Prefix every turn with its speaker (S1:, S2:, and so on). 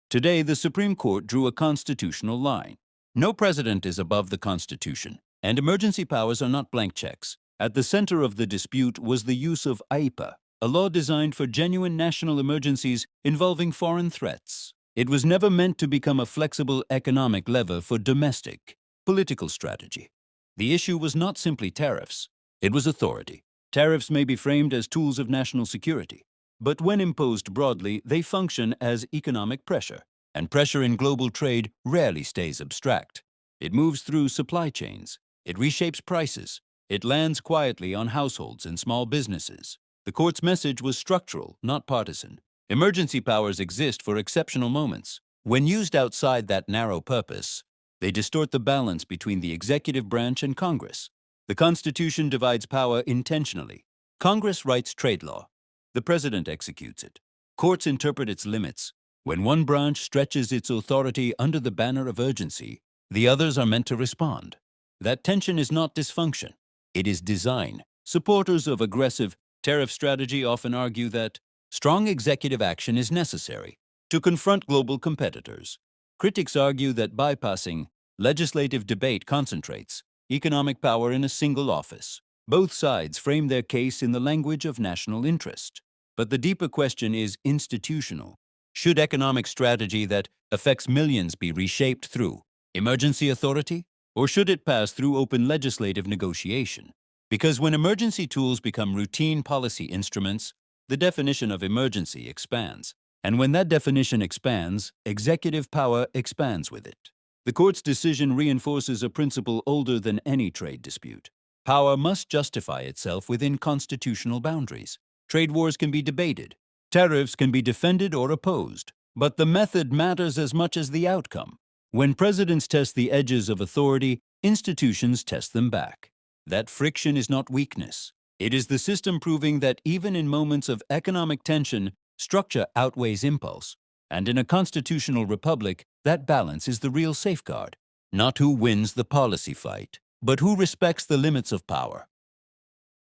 S1: Today, the Supreme Court drew a constitutional line. No president is above the Constitution, and emergency powers are not blank checks. At the center of the dispute was the use of AIPA, a law designed for genuine national emergencies involving foreign threats. It was never meant to become a flexible economic lever for domestic, political strategy. The issue was not simply tariffs, it was authority. Tariffs may be framed as tools of national security, but when imposed broadly, they function as economic pressure, and pressure in global trade rarely stays abstract. It moves through supply chains, it reshapes prices, it lands quietly on households and small businesses. The court's message was structural, not partisan. Emergency powers exist for exceptional moments. When used outside that narrow purpose, they distort the balance between the executive branch and Congress. The Constitution divides power intentionally. Congress writes trade law. The president executes it. Courts interpret its limits. When one branch stretches its authority under the banner of urgency, the others are meant to respond. That tension is not dysfunction. It is design. Supporters of aggressive tariff strategy often argue that strong executive action is necessary to confront global competitors. Critics argue that bypassing legislative debate concentrates economic power in a single office. Both sides frame their case in the language of national interest. But the deeper question is institutional. Should economic strategy that affects millions be reshaped through emergency authority, or should it pass through open legislative negotiation? Because when emergency tools become routine policy instruments, the definition of emergency expands. And when that definition expands, executive power expands with it. The court's decision reinforces a principle older than any trade dispute. Power must justify itself within constitutional boundaries. Trade wars can be debated. Tariffs can be defended or opposed. But the method matters as much as the outcome. When presidents test the edges of authority, institutions test them back. That friction is not weakness. It is the system proving that even in moments of economic tension, structure outweighs impulse. And in a constitutional republic, that balance is the real safeguard. Not who wins the policy fight, but who respects the limits of power.